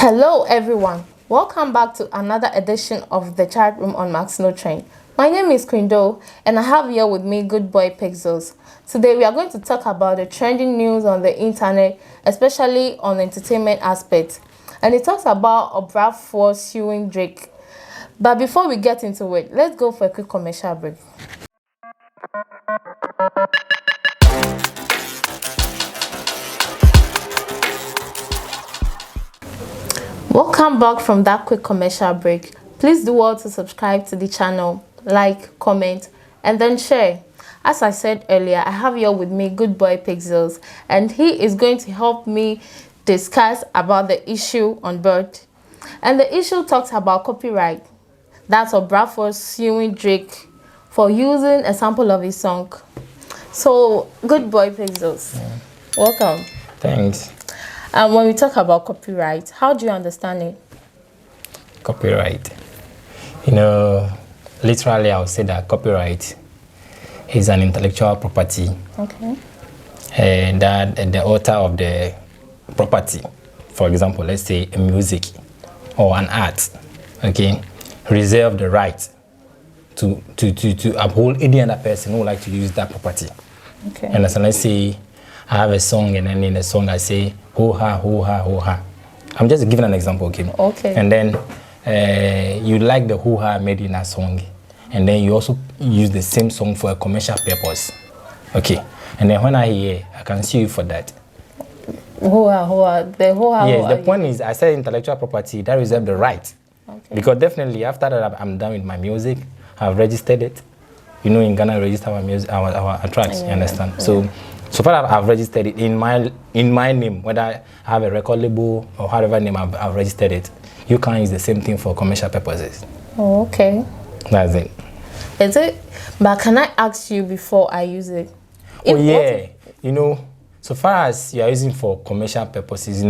Hello everyone, welcome back to another edition of the chat room on Max No Train. My name is Quindo and I have here with me Good Boy Pixels. Today we are going to talk about the trending news on the internet, especially on the entertainment aspect. And it talks about Obrafour suing Drake. But before we get into it, let's go for a quick commercial break. Welcome back from that quick commercial break. Please do well to subscribe to the channel, like, comment, and then share. As I said earlier, I have here with me Good Boy Pixels, and he is going to help me discuss about the issue on board. And the issue talks about copyright. That's Obrafour suing Drake for using a sample of his song. So, Good Boy Pixels, welcome. Thanks. When we talk about copyright, how do you understand it? Copyright. Literally I would say that copyright is an intellectual property. Okay. And that the author of the property, for example, let's say a music or an art, okay, reserve the right to uphold any other person who would like to use that property. Okay. And so let's say I have a song and then in the song I say, ho ha, ho ha, ho ha. I'm just giving an example, okay? Okay. And then you like the ho ha made in that song. And then you also use the same song for a commercial purpose. Okay. And then when I hear, I can sue you for that. Ho ha, ho ha. The ho ha, yes, ho ha. the point is, I said intellectual property, that reserve the right. Okay. Because definitely after that I'm done with my music, I've registered it. In Ghana, we register our music, our tracks, you understand? Yeah. So far I've registered it in my name, whether I have a record label or whatever name I've registered it. You can't use the same thing for commercial purposes. Oh, okay. That's it. Is it? But can I ask you before I use it? So far as you are using for commercial purposes,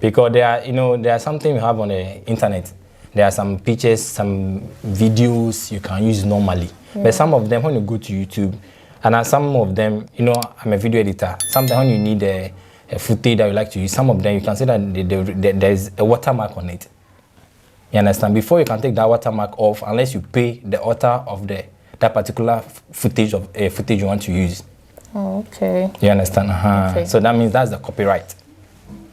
because there are something you have on the internet. There are some pictures, some videos you can use normally. Yeah. But some of them, when you go to YouTube, and some of them, I'm a video editor. Sometimes when you need a footage that you like to use, some of them you can see that there's a watermark on it. You understand? Before you can take that watermark off, unless you pay the author of that particular footage you want to use. Oh, okay. You understand? Okay. So that means that's the copyright.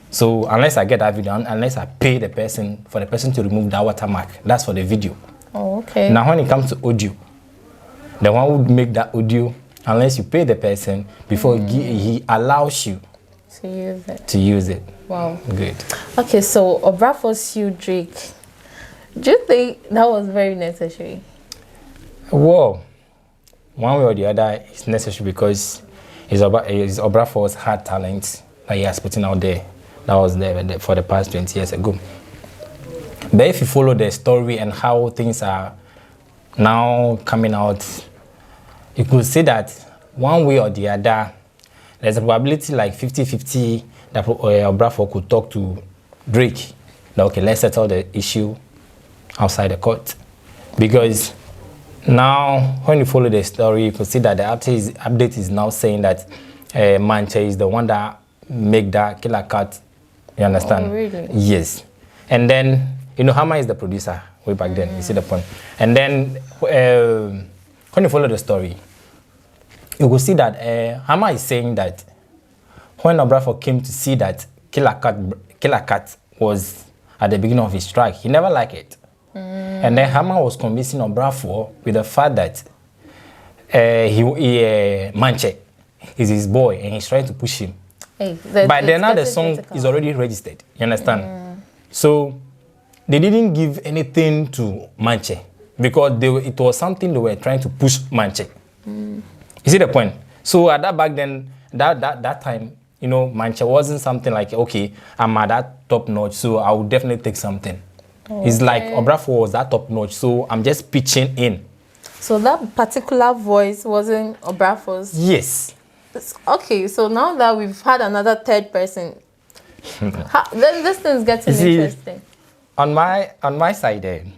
So unless I get that video, unless I pay the person for the person to remove that watermark, that's for the video. Oh, okay. Now when it comes to audio, the one who would make that audio, unless you pay the person before he allows you to use it. Wow. Good. Okay, so Obrafour sued Drake. Do you think that was very necessary? Well, one way or the other, it's necessary because it's Obrafour's hard talent that he has put out there. That was there for the past 20 years ago. But if you follow the story and how things are now coming out, you could say that one way or the other, there's a probability like 50-50 that Obrafour could talk to Drake. That, okay, let's settle the issue outside the court. Because now, when you follow the story, you could see that the update is now saying that Manche is the one that make that Killer Cut. You understand? Oh, really? Yes. And then, Hammer is the producer way back then. You see the point? And then, when you follow the story, you will see that Hammer is saying that when Obrafour came to see that Killer Cut was at the beginning of his strike, he never liked it. And then Hammer was convincing Obrafour with the fact that Manche is his boy and he's trying to push him. But then now the song is already registered. You understand? So they didn't give anything to Manche because it was something they were trying to push Manche. You see the point? So at that back then, that time, Manche wasn't something like, okay, I'm at that top notch, so I will definitely take something. Okay. It's like Obrafour was that top notch, so I'm just pitching in. So that particular voice wasn't Obrafour's? Yes. Okay, so now that we've had another third person, then this thing's getting interesting. On my side,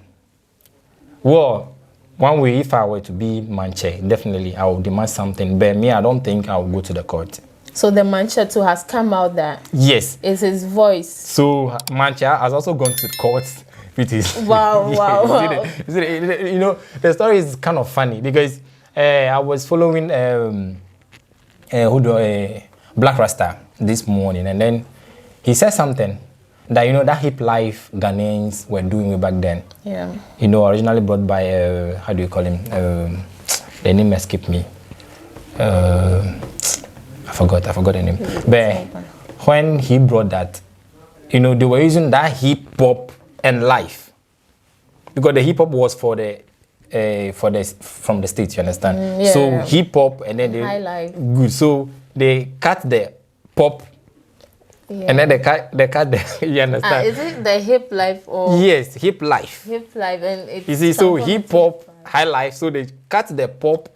well, one way, if I were to be Manche, definitely I would demand something. But me, I don't think I will go to the court. So the mancha too has come out that Yes. it's his voice. So Mancha has also gone to court with his. Wow, wow, wow. You know, the story is kind of funny because I was following Black Rasta this morning, and then he said something that, you know, that hip life Ghanaians were doing way back then. Yeah. You know, originally brought by how do you call him? The name escaped me. I forgot the name. But when he brought that, you know, they were using that hip hop and life, because the hip hop was from the States, you understand? Yeah. So hip hop and then High life. good. So they cut the pop, and then they cut the you understand? Is it the hip life or Yes, hip life. hip life and it's You see, so some hip hop, high life. So they cut the pop,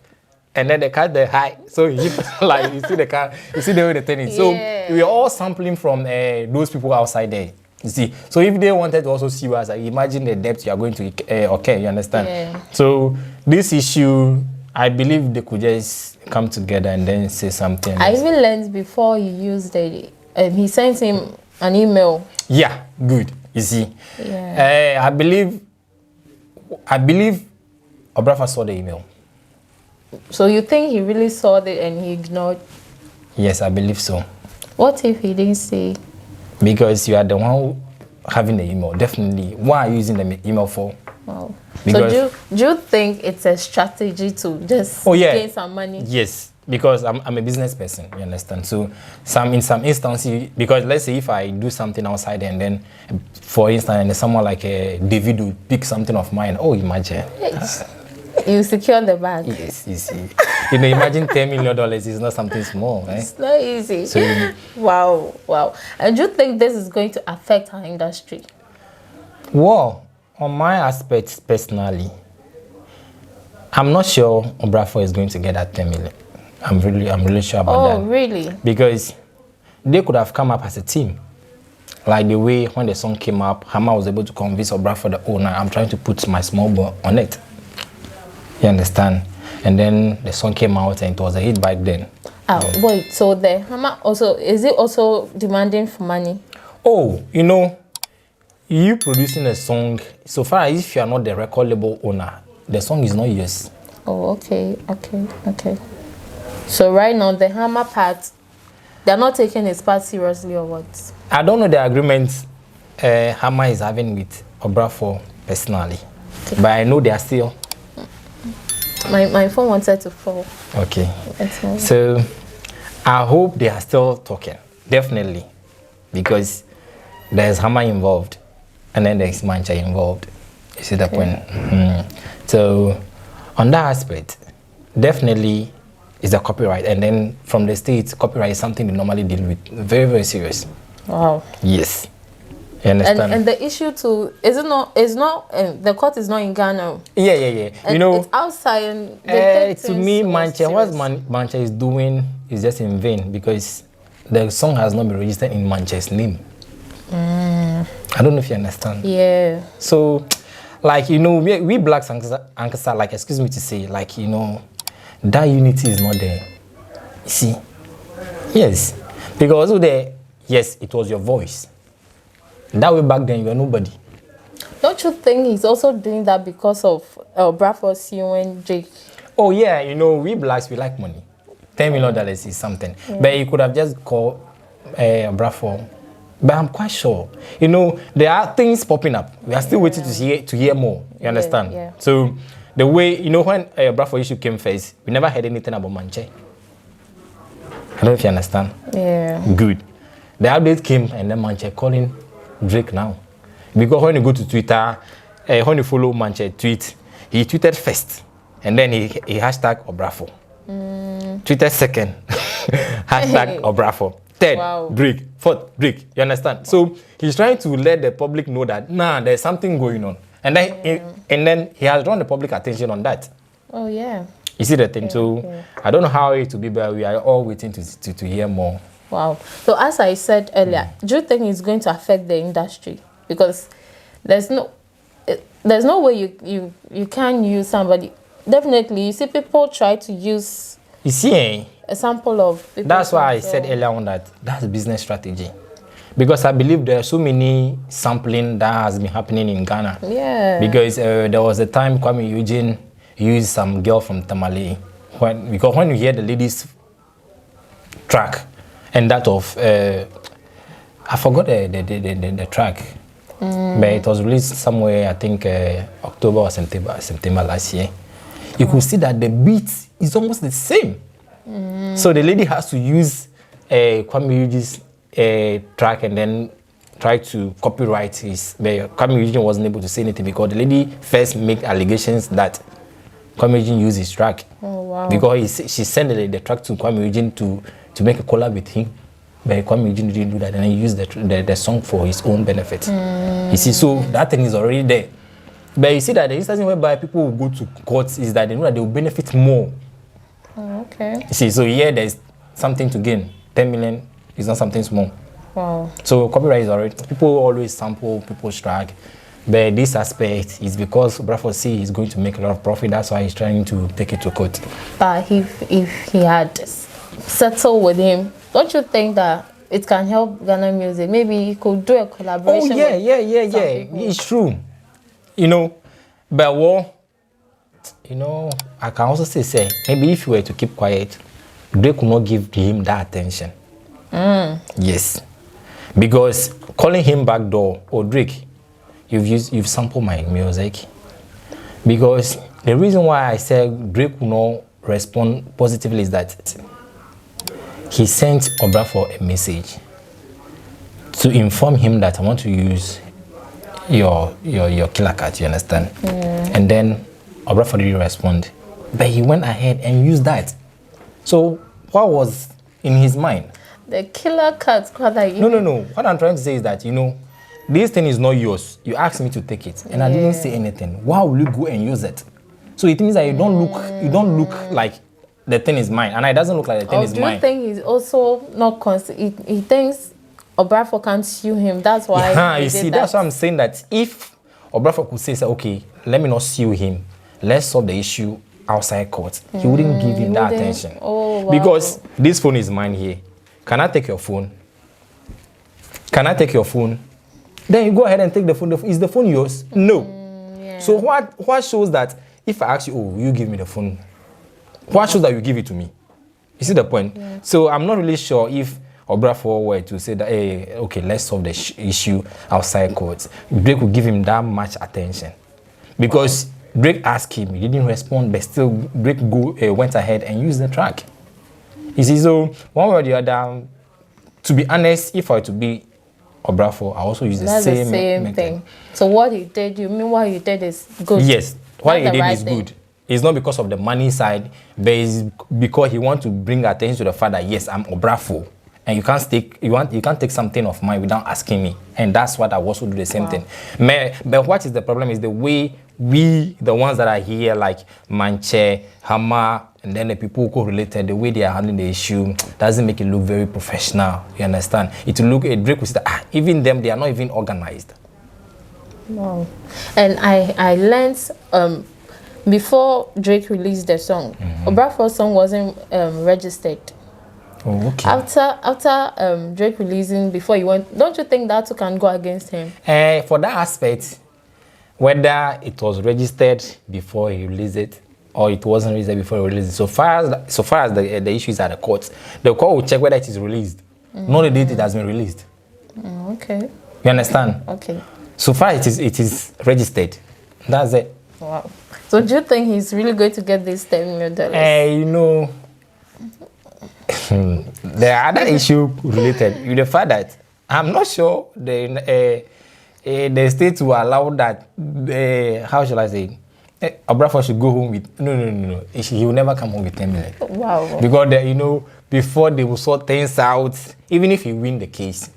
and then they cut the high. So hip life. You see the car. You see the way they turn it. So Yeah. we are all sampling from those people outside there. You see. So if they wanted to also see us, like, imagine the depth you are going to. Okay, you understand? Yeah. So this issue, I believe they could just come together and then say something. I even learned before he used it. He sent him an email. Yeah, good. You see. Yeah. I believe Obrafour saw the email. So you think he really saw it and he ignored? Yes, I believe so. What if he didn't say? Because you are the one having the email. Definitely. What are you using the email for? Wow. Because So do you think it's a strategy to just gain some money? Yes, because I'm a business person, you understand? So in some instances, because let's say if I do something outside and then, for instance, and someone like David will pick something of mine, oh, imagine. Yes. You secure the bag. Yes, you see. You know, imagine $10 million is not something small, right? It's not easy. So, wow, wow. And do you think this is going to affect our industry? well, on my aspects personally, I'm not sure Obrafour is going to get that 10 million. I'm really sure about that. Oh, really? Because they could have come up as a team. Like the way when the song came up, Hama was able to convince Obrafour, the owner, I'm trying to put my small boy on it. You understand? And then the song came out and it was a hit back then. Wait, so the Hama also, is it also demanding for money? Oh, you know, you producing a song, so far as if you are not the record label owner, the song is not yours. Oh, okay. So right now, the Hama part, they're not taking his part seriously or what? I don't know the agreement Hama is having with Obrafour personally, but I know they are still. My phone wanted to fall. Okay. So I hope they are still talking, definitely, because there's Hama involved and then there's Mancha involved. You see the point? So on that aspect, definitely is a copyright, and then from the States, copyright is something they normally deal with very, very serious. Wow. Yes. You understand? And the issue too, the court is not in Ghana. Yeah. And you know, it's outside. And to me, Mancha, what Mancha is doing is just in vain, because the song has not been registered in Mancha's name. I don't know if you understand. Yeah. So, like, you know, we blacks Ankasa, like, excuse me to say, like, you know, that unity is not there. You see? Yes. Because yes, it was your voice. That way back then, you were nobody. Don't you think he's also doing that because of Obrafour, Suing, Jake? Oh, yeah, you know, we blacks, we like money. $10 million is something. Yeah. But you could have just called Obrafour. But I'm quite sure, you know, there are things popping up. We are still waiting to hear more. You understand? Yeah. So the way, you know, when Obrafour issue came first, we never heard anything about Manche. I don't know if you understand. Yeah. Good. The update came and then Manche calling Drake now. Because when you go to Twitter, when you follow Manche tweet, he tweeted first. And then he hashtag Obrafour. Tweeted second. Hashtag Obrafour. Third, wow. Drake. Fourth, Drake. You understand? So he's trying to let the public know that there's something going on, and then he has drawn the public attention on that. Oh yeah. You see the thing. So I don't know how it will be, but we are all waiting to hear more. Wow. So as I said earlier, do you think it's going to affect the industry? Because there's no way you can use somebody. Definitely, you see people try to use. You see, a sample of people. That's why I said earlier on that that's business strategy. Because I believe there are so many sampling that has been happening in Ghana. Yeah. Because there was a time Kwame Eugene used some girl from Tamale. Because when you hear the ladies track and that of I forgot the track, but it was released somewhere, I think October or September last year. You could see that the beat is almost the same. So the lady has to use Kwame Eugene's track and then try to copyright his. But Kwame Eugene wasn't able to say anything because the lady first made allegations that Kwame Eugene used his track. Oh, wow. Because she sent the track to Kwame Eugene to make a collab with him. But Kwame Eugene didn't do that, and he used the song for his own benefit. You see, so that thing is already there. But you see that the instance whereby people will go to court is that they know that they will benefit more. Oh, okay. You see, so here there's something to gain. 10 million is not something small. Wow. So copyright is already, people always sample people's track. But this aspect is because Obrafour see he's going to make a lot of profit. That's why he's trying to take it to court. But if he had settled with him, don't you think that it can help Ghana music? Maybe he could do a collaboration. Oh yeah. It's true. You know, but well, you know, I can also say maybe if you were to keep quiet, Drake could not give him that attention. Yes, because calling him backdoor, or Drake, you've sampled my music. Because the reason why I said Drake could not respond positively is that he sent Obrafour a message to inform him that I want to use your killer cat, you understand? And then Obrafour didn't respond. But he went ahead and used that. So what was in his mind? The killer cat. No. What I'm trying to say is that, you know, this thing is not yours. You asked me to take it, and I didn't say anything. Why will you go and use it? So it means that you don't look like the thing is mine, and it doesn't look like the thing is mine. Do you think he's also not he thinks Obrafour can't sue him? That's why. You see, that's why I'm saying that if Obrafour could say, okay, let me not sue him, let's solve the issue outside court, he wouldn't give him that attention. Oh, wow. Because this phone is mine here. Can I take your phone? Can I take your phone? Then you go ahead and take the phone. Is the phone yours? No. Yeah. So what shows that if I ask you, oh, you give me the phone, what shows that you give it to me? You see the point? Yeah. So I'm not really sure if Obrafour were to say that, hey, okay, let's solve the issue outside court, Drake would give him that much attention. Because Drake asked him, he didn't respond, but still Drake went ahead and used the track. You see, so one way or the other, to be honest, if I were to be Obrafour, I also use the same thing. So what he did, you mean what he did is good? Yes, what he did is good. It's not because of the money side, but it's because he wants to bring attention to the fact that yes, I'm Obrafour, and you can't take something of mine without asking me, and that's what I also do the same thing. But what is the problem is the way we, the ones that are here, like Manche, Hammer, and then the people who related, the way they are handling the issue doesn't make it look very professional. You understand? It will look, Drake will say, even them, they are not even organized. Wow. And I learned before Drake released the song, Obrafour's song wasn't registered. Oh, okay. After Drake releasing, before he went, don't you think that can go against him? For that aspect, whether it was registered before he released it or it wasn't registered before he released it, so far as the issues at the court will check whether it is released, not the date it has been released. Okay. You understand? Okay. So far it is registered. That's it. Wow. So do you think he's really going to get this $10 million? You know, there are other issue related with the fact that I'm not sure the state will allow that. How shall I say? Obrafour should go home with no. He will never come home with 10 million. Wow. Because before they will sort things out, even if he win the case,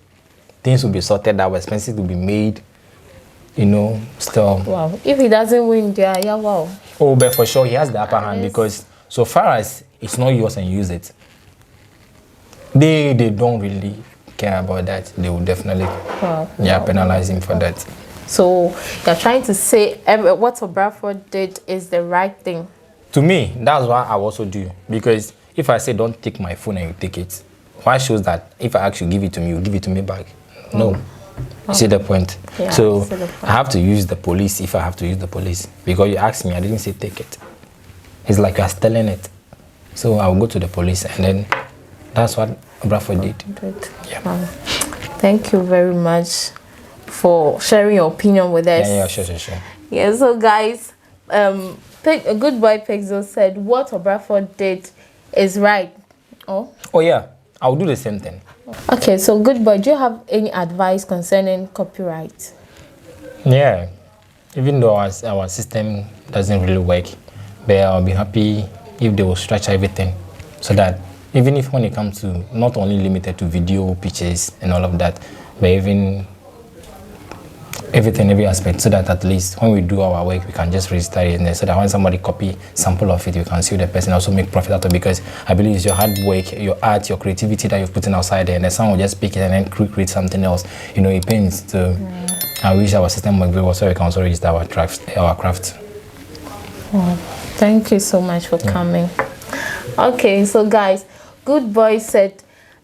things will be sorted out, expenses will be made. You know, still. Wow. If he doesn't win, yeah, wow. Oh, but for sure he has the upper hand because so far as it's not yours and you use it, they don't really care about that. They will definitely penalize him for that. So you're trying to say what Obrafour did is the right thing? To me, that's what I also do. Because if I say don't take my phone and you take it, why shows that if I actually give it to me, you give it to me back? No. You see the point? Yeah, so I see the point. I have to use the police if I have to use the police. Because you asked me, I didn't say take it. It's like you're stealing it. So I'll go to the police, and then that's what Obrafour did. Yeah. Thank you very much for sharing your opinion with us. Yeah, sure. Yeah, so guys, a good boy Pixel said what Obrafour did is right. Oh yeah, I'll do the same thing. Okay, so good boy, do you have any advice concerning copyright? Yeah, even though our system doesn't really work, but I'll be happy if they will structure everything so that even if when it comes to not only limited to video, pictures and all of that, but even every aspect, so that at least when we do our work, we can just register it, and so that when somebody copy sample of it, you can sue the person, also make profit out of it, because I believe it's your hard work, your art, your creativity that you're putting outside there, and then someone will just pick it and then create something else. You know, it pains. So I wish our system would work so we can also register our craft. Oh, thank you so much for coming. Okay, so guys, good boy said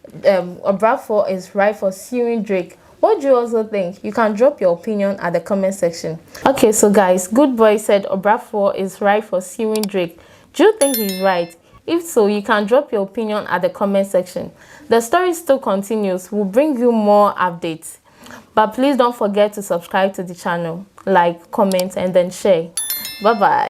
Obrafour is right for suing Drake. What do you also think? You can drop your opinion at the comment section. Okay, so guys, good boy said Obrafour is right for suing Drake. Do you think he's right? If so, you can drop your opinion at the comment section. The story still continues. We'll bring you more updates. But please don't forget to subscribe to the channel, like, comment, and then share. Bye-bye.